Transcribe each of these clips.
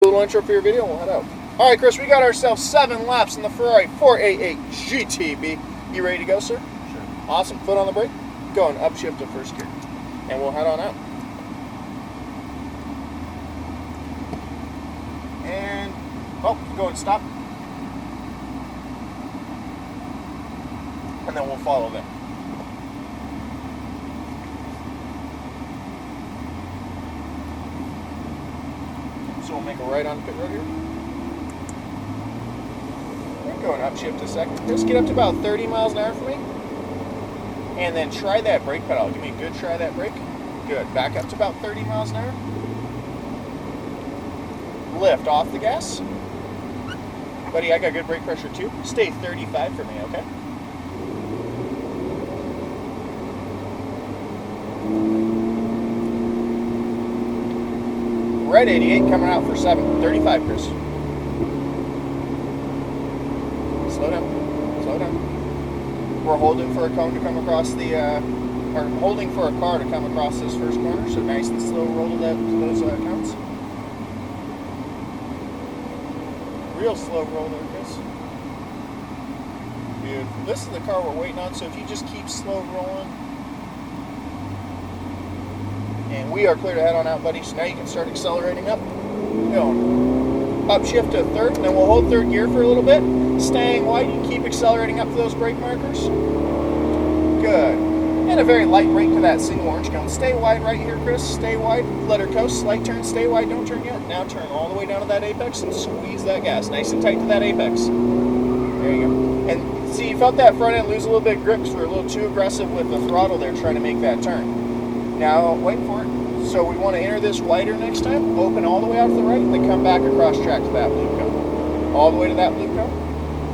little intro for your video and we'll head out. All right, Chris, we got ourselves 7 laps in the Ferrari 488 GTB. You ready to go, sir? Sure. Awesome. Foot on the brake. Go and upshift to first gear. And we'll head on out. And, go and stop. And then we'll follow them. So we'll make a right on pit road here. Go and upshift a second. Just get up to about 30 miles an hour for me. And then try that brake pedal. Give me a good try that brake. Good. Back up to about 30 miles an hour. Lift off the gas. Buddy, I got good brake pressure too. Stay 35 for me, okay? Red 88 coming out for 7. 35, Chris. Slow down. Slow down. We're holding for a cone to come across the, or holding for a car to come across this first corner. So nice and slow roll to those cones. Real slow roll there, Chris. Beautiful. This is the car we're waiting on. So if you just keep slow rolling. And we are clear to head on out, buddy. So now you can start accelerating up. Going upshift to third, and then we'll hold third gear for a little bit. Staying wide, you can keep accelerating up to those brake markers. Good. And a very light brake to that single orange cone. Stay wide right here, Chris. Stay wide. Let her coast. Slight turn. Stay wide. Don't turn yet. Now turn all the way down to that apex and squeeze that gas. Nice and tight to that apex. There you go. And see, you felt that front end lose a little bit of grip because we're a little too aggressive with the throttle there trying to make that turn. Now, wait for it. So we want to enter this wider next time, open all the way out to the right, and then come back across track to that blue cone. All the way to that blue cone.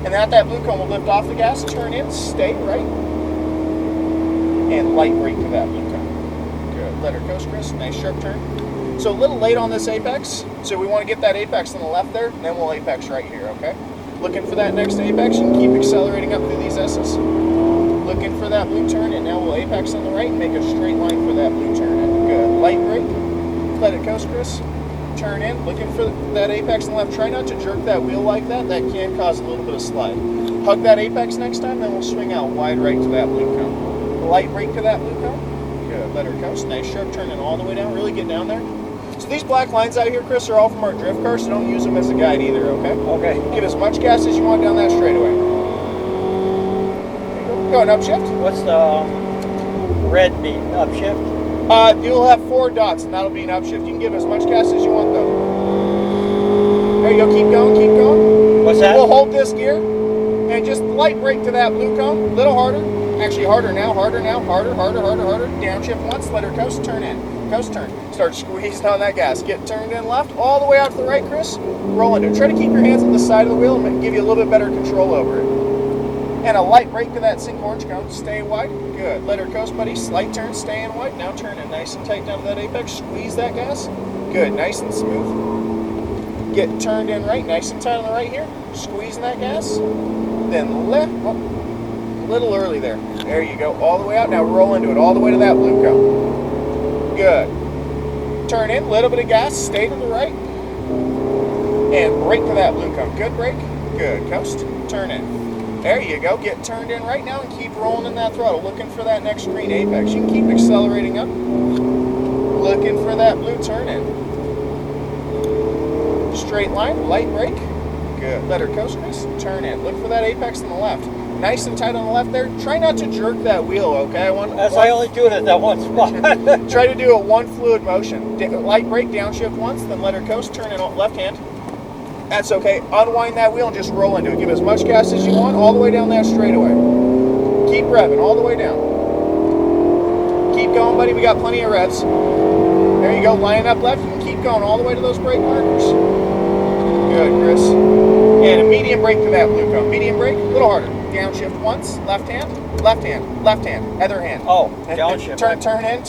And at that blue cone, we'll lift off the gas, turn in, stay right, and light brake to that blue cone. Good. Let her coast, Chris. Nice sharp turn. So a little late on this apex, so we want to get that apex on the left there, and then we'll apex right here, okay? Looking for that next apex, and keep accelerating up through these S's. Looking for that blue turn, and now we'll apex on the right and make a straight line for that blue turn in. Good. Light brake. Let it coast, Chris. Turn in. Looking for that apex on the left. Try not to jerk that wheel like that. That can cause a little bit of slide. Hug that apex next time, then we'll swing out wide right to that blue cone. Light brake to that blue cone. Good. Let her coast. Nice sharp turn in all the way down. Really get down there. So these black lines out here, Chris, are all from our drift cars, so don't use them as a guide either, okay? Okay. Give as much gas as you want down that straightaway. Go and upshift. What's the red mean? Upshift? You'll have 4 dots, and that'll be an upshift. You can give as much gas as you want, though. There you go. Keep going. Keep going. What's that? We'll hold this gear and just light brake to that blue cone. A little harder. Actually, harder now. Harder now. Harder. Harder. Harder. Harder. Downshift once. Let her coast. Turn in. Coast turn. Start squeezing on that gas. Get turned in left. All the way out to the right, Chris. Roll into it. Try to keep your hands on the side of the wheel and give you a little bit better control over it. And a light brake to that single orange cone. Stay wide. Good. Let her coast, buddy. Slight turn. Stay in wide. Now turn in nice and tight down to that apex. Squeeze that gas. Good. Nice and smooth. Get turned in right. Nice and tight on the right here. Squeezing that gas. Then left. Oh, a little early there. There you go. All the way out. Now roll into it. All the way to that blue cone. Good. Turn in. Little bit of gas. Stay to the right. And brake to that blue cone. Good brake. Good. Coast. Turn in. There you go. Get turned in right now and keep rolling in that throttle. Looking for that next green apex. You can keep accelerating up. Looking for that blue turn in. Straight line, light brake. Good. Let her coast, Chris. Turn in. Look for that apex on the left. Nice and tight on the left there. Try not to jerk that wheel, okay? I only do it at that one spot. Try to do a one fluid motion. Light brake, downshift once, then let her coast. Turn in left hand. That's okay. Unwind that wheel and just roll into it. Give as much gas as you want all the way down that straightaway. Keep revving all the way down. Keep going, buddy. We got plenty of revs. There you go. Line up left. You can keep going all the way to those brake markers. Good, Chris. And a medium brake to that blue cone. Medium brake, a little harder. Downshift once. Left hand. Left hand. Left hand. Other hand. Oh, downshift. Turn in.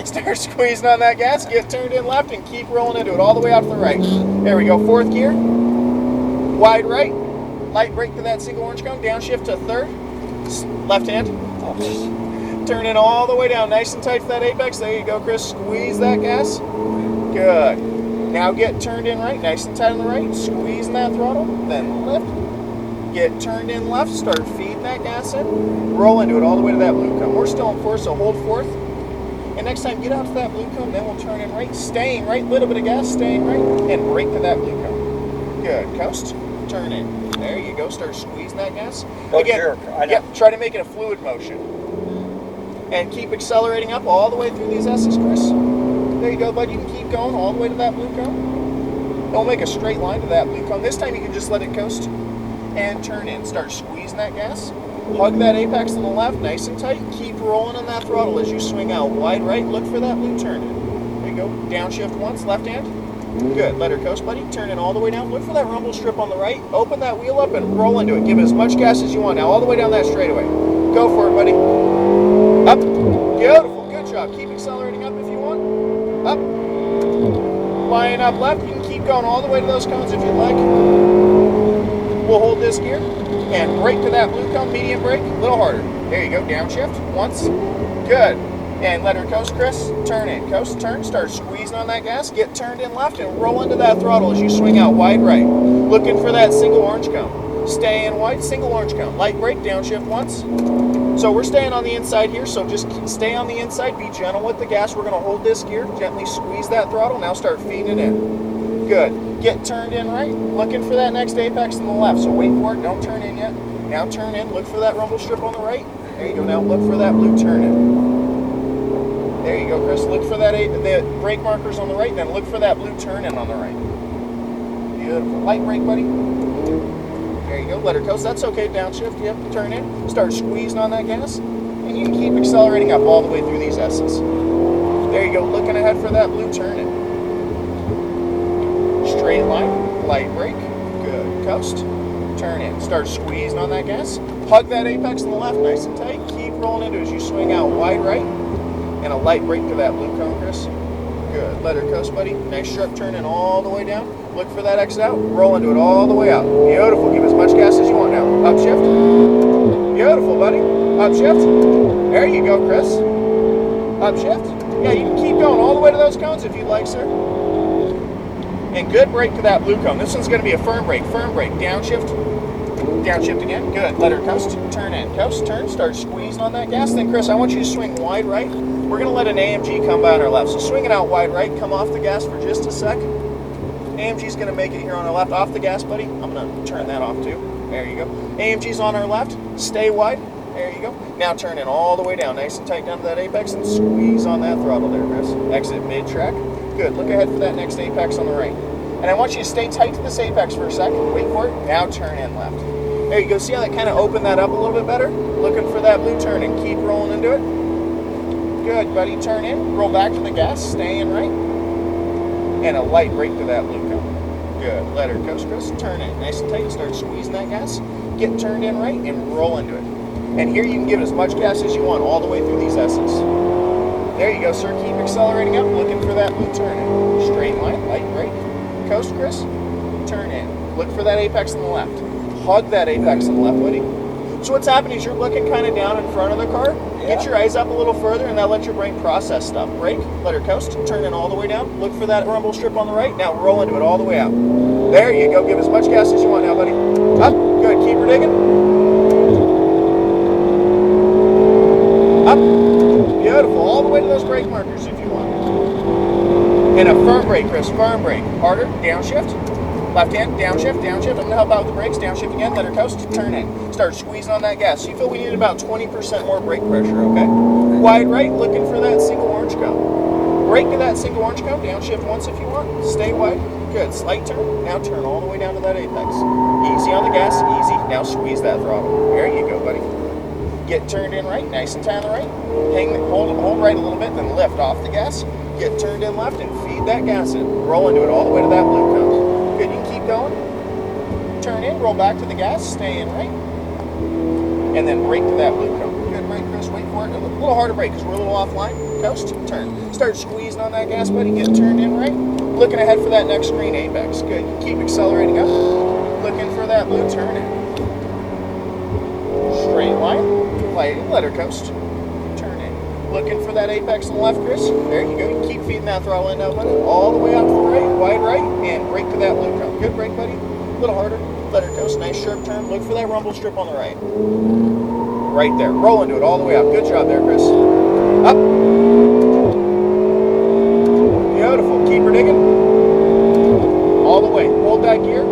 Start squeezing on that gas. Get turned in left and keep rolling into it all the way out to the right. There we go. 4th gear. Wide right. Light brake to that single orange cone. Downshift to 3rd. Left hand. Oh, Turn in all the way down. Nice and tight to that apex. There you go, Chris. Squeeze that gas. Good. Now get turned in right, nice and tight on the right, squeezing that throttle, then lift. Get turned in left, start feeding that gas in, roll into it all the way to that blue cone. We're still in fourth, so hold fourth. And next time, get out to that blue cone, then we'll turn in right, staying right, little bit of gas, staying right, and brake to that blue cone. Good, coast, turn in. There you go, start squeezing that gas. Don't Again, jerk. yep, try to make it a fluid motion. And keep accelerating up all the way through these S's, Chris. There you go, bud. You can keep going all the way to that blue cone. Don't make a straight line to that blue cone. This time you can just let it coast and turn in. Start squeezing that gas. Hug that apex to the left, nice and tight. Keep rolling on that throttle as you swing out wide right. Look for that blue turn in. There you go. Downshift once, left hand. Good. Let her coast, buddy. Turn in all the way down. Look for that rumble strip on the right. Open that wheel up and roll into it. Give it as much gas as you want. Now all the way down that straightaway. Go for it, buddy. Up. Beautiful. Good job. Keep accelerating up if you want. Up. Line up left. You can keep going all the way to those cones if you'd like. We'll hold this gear and brake to that blue cone, medium brake, a little harder. There you go, downshift, once, good. And let her coast, Chris, turn in, coast, turn, start squeezing on that gas, get turned in left and roll into that throttle as you swing out wide right. Looking for that single orange cone. Stay in wide, single orange cone. Light brake, downshift once. So we're staying on the inside here, so just stay on the inside, be gentle with the gas. We're gonna hold this gear, gently squeeze that throttle, now start feeding it in. Good. Get turned in right. Looking for that next apex on the left. So wait for it. Don't turn in yet. Now turn in. Look for that rumble strip on the right. There you go. Now look for that blue turn in. There you go, Chris. Look for that the brake markers on the right. Then look for that blue turn in on the right. Beautiful. Light brake, buddy. There you go. Let her coast. That's okay. Downshift. Yep. Turn in. Start squeezing on that gas. And you can keep accelerating up all the way through these S's. There you go. Looking ahead for that blue turn in. Straight line, light brake, good, coast, turn in, start squeezing on that gas, hug that apex on the left, nice and tight, keep rolling into it as you swing out wide right, and a light brake to that blue cone, Chris, good, let her coast, buddy, nice sharp turn in all the way down, look for that exit out, roll into it all the way out, beautiful, give as much gas as you want now, upshift, beautiful, buddy, upshift, there you go, Chris, upshift, yeah, you can keep going all the way to those cones if you'd like, sir. And good brake to that blue cone. This one's going to be a firm brake, downshift, downshift again, good, let her coast, turn in, coast, turn, start squeezing on that gas, then Chris, I want you to swing wide right, we're going to let an AMG come by on our left, so swing it out wide right, come off the gas for just a sec, AMG's going to make it here on our left, off the gas, buddy, I'm going to turn that off too, there you go, AMG's on our left, stay wide, there you go, now turn in all the way down, nice and tight down to that apex, and squeeze on that throttle there, Chris, exit mid-track. Good. Look ahead for that next apex on the right. And I want you to stay tight to this apex for a second. Wait for it. Now turn in left. There you go. See how that kind of opened that up a little bit better? Looking for that blue turn and keep rolling into it. Good, buddy. Turn in. Roll back to the gas. Stay in right. And a light brake to that blue cone. Good. Let her coast, Chris. Turn in. Nice and tight. Start squeezing that gas. Get turned in right and roll into it. And here you can give it as much gas as you want all the way through these S's. There you go, sir. Keep accelerating up, looking for that blue turn in. Straight line, light brake. Coast, Chris. Turn in. Look for that apex on the left. Hug that apex on the left, buddy. So what's happening is you're looking kind of down in front of the car. Yeah. Get your eyes up a little further, and now let your brain process stuff. Brake, let her coast. Turn in all the way down. Look for that rumble strip on the right. Now roll into it all the way out. There you go. Give as much gas as you want now, buddy. Up. Good. Keep her digging. Up. Beautiful, all the way to those brake markers if you want. And a firm brake, Chris, firm brake. Harder, downshift, left hand, downshift, downshift. I'm going to help out with the brakes, downshift again, let her coast, turn in. Start squeezing on that gas. So you feel we need about 20% more brake pressure, okay? Wide right, looking for that single orange cone. Brake to that single orange cone, downshift once if you want. Stay wide, good, slight turn. Now turn all the way down to that apex. Easy on the gas, easy. Now squeeze that throttle. There you go, buddy. Get turned in right, nice and tight on the right. Hold right a little bit, then lift off the gas. Get turned in left and feed that gas in. Roll into it all the way to that blue cone. Good, you can keep going. Turn in, roll back to the gas, stay in right. And then brake to that blue cone. Good, brake, Chris, wait for it. A little harder brake because we're a little offline. Coast, turn. Start squeezing on that gas, buddy. Get turned in right. Looking ahead for that next green apex. Good, you keep accelerating up. Looking for that blue turn in. Straight line. Let her coast, turn in. Looking for that apex on the left, Chris. There you go. You keep feeding that throttle in now, buddy. All the way out to the right, wide right, and brake to that blue cone. Good brake, buddy. A little harder. Let her coast. Nice sharp turn. Look for that rumble strip on the right. Right there. Roll into it all the way up. Good job there, Chris. Up. Beautiful. Keep her digging. All the way. Hold that gear.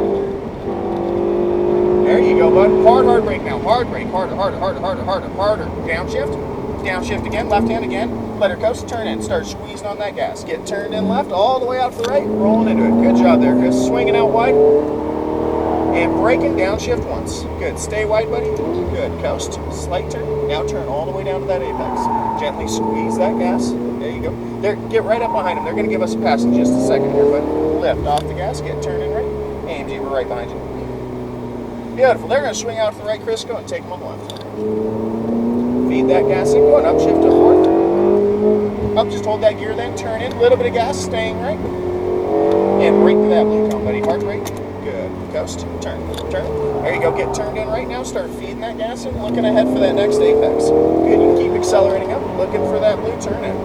There you go, bud. Hard brake now. Hard brake. Harder. Downshift. Downshift again. Left hand again. Let her coast. Turn in. Start squeezing on that gas. Get turned in left. All the way out to the right. Rolling into it. Good job there, Chris. Swinging out wide. And braking. Downshift once. Good. Stay wide, buddy. Good. Coast. Slight turn. Now turn all the way down to that apex. Gently squeeze that gas. There you go. There. Get right up behind them. They're going to give us a pass in just a second here, bud. Lift off the gas. Get turned in right. AMG, we're right behind you. Beautiful. They're going to swing out to the right, Chris. Go and take them on the left. Feed that gas in. Go and upshift to fourth. Up, just hold that gear then. Turn in. A little bit of gas. Staying right. And brake to that blue cone, buddy. Hard brake. Good. Coast. Turn. There you go. Get turned in right now. Start feeding that gas in. Looking ahead for that next apex. Good. You keep accelerating up. Looking for that blue turn in.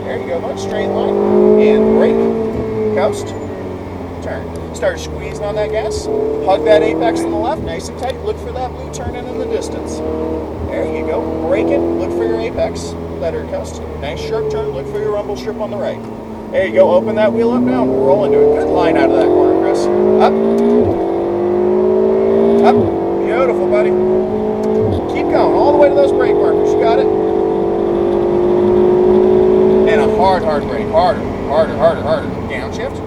There you go, bud. Straight line. And brake. Coast. Turn. Start squeezing on that gas. Hug that apex on the left. Nice and tight. Look for that blue turn in the distance. There you go. Brake it. Look for your apex. Let her coast. Nice sharp turn. Look for your rumble strip on the right. There you go. Open that wheel up now. Roll into it. Good line out of that corner, Chris. Up. Up. Beautiful, buddy. Keep going. All the way to those brake markers. You got it? And a hard brake. Harder. Downshift.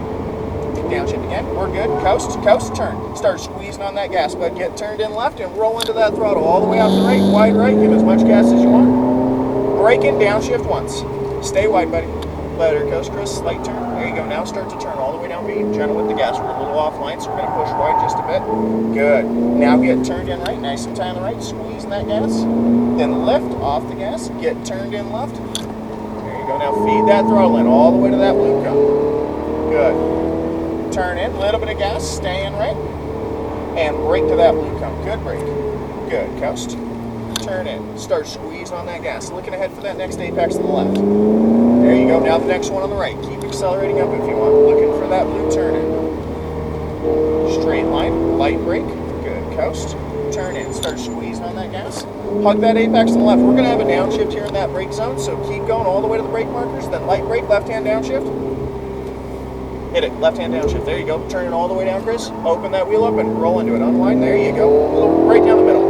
Downshift again. We're good. Coast, turn. Start squeezing on that gas, bud. Get turned in left and roll into that throttle. All the way out to the right. Wide right. Give as much gas as you want. Brake in. Downshift once. Stay wide, buddy. Let her coast, Chris. Slight turn. There you go. Now start to turn all the way down B. Gentle with the gas. We're a little offline, so we're going to push wide just a bit. Good. Now get turned in right. Nice and tight on the right. Squeezing that gas. Then lift off the gas. Get turned in left. There you go. Now feed that throttle in all the way to that blue cone. Good. Turn in. Little bit of gas. Stay in right. And brake to that blue cone. Good brake. Good. Coast. Turn in. Start squeezing on that gas. Looking ahead for that next apex on the left. There you go. Now the next one on the right. Keep accelerating up if you want. Looking for that blue turn in. Straight line. Light brake. Good. Coast. Turn in. Start squeezing on that gas. Hug that apex on the left. We're going to have a downshift here in that brake zone, so keep going all the way to the brake markers. Then light brake. Left hand downshift. Hit it. Left hand downshift. There you go. Turn it all the way down, Chris. Open that wheel up and roll into it. Unwind. There you go. A little right down the middle.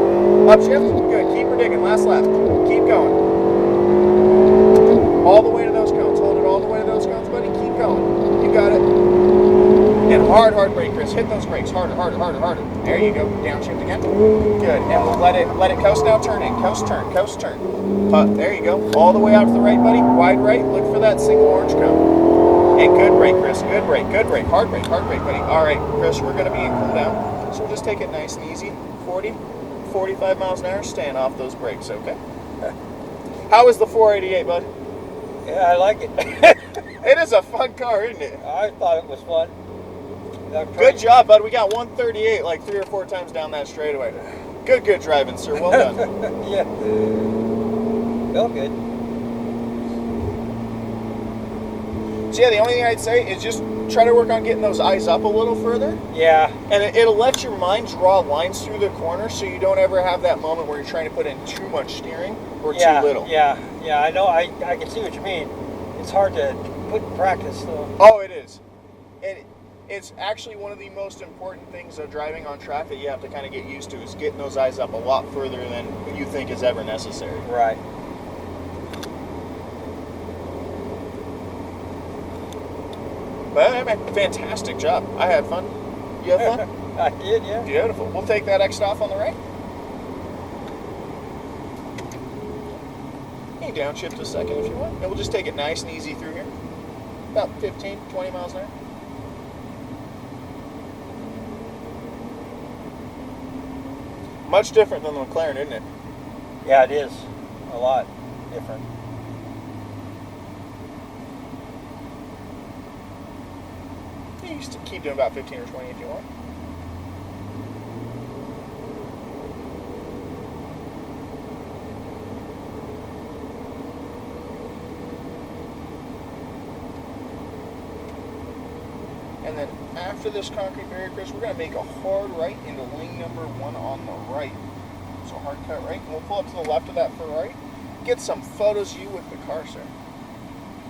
Upshift. Good. Keep her digging. Last lap. Keep going. All the way to those cones. Hold it all the way to those cones, buddy. Keep going. You got it. And hard brake, Chris. Hit those brakes. Harder. There you go. Downshift again. Good. And let it coast now. Turn in. Coast, turn. There you go. All the way out to the right, buddy. Wide right. Look for that single orange cone. And good brake, Chris. Good brake. Hard brake, buddy. All right, Chris, we're going to be in cool down. So we'll just take it nice and easy. 40, 45 miles an hour. Staying off those brakes, okay? How is the 488, bud? Yeah, I like it. It is a fun car, isn't it? I thought it was fun. Good job, bud. We got 138 like 3 or 4 times down that straightaway. Good driving, sir. Well done. Yeah. Felt good. So yeah, the only thing I'd say is just try to work on getting those eyes up a little further. Yeah. And it'll let your mind draw lines through the corner so you don't ever have that moment where you're trying to put in too much steering or too little. Yeah, I know. I can see what you mean. It's hard to put in practice, though. Oh, it is. And it's actually one of the most important things of driving on track that you have to kind of get used to is getting those eyes up a lot further than you think is ever necessary. Right. But I mean, fantastic job. I had fun. You had fun? I did, yeah. Beautiful. We'll take that exit off on the right. You can downshift a second if you want. And we'll just take it nice and easy through here. About 15, 20 miles an hour. Much different than the McLaren, isn't it? Yeah, it is. A lot different. You can keep doing about 15 or 20 if you want. after this concrete barrier, Chris, we're going to make a hard right into lane number 1 on the right. So hard cut right, and we'll pull up to the left of that Ferrari. Get some photos of you with the car, sir.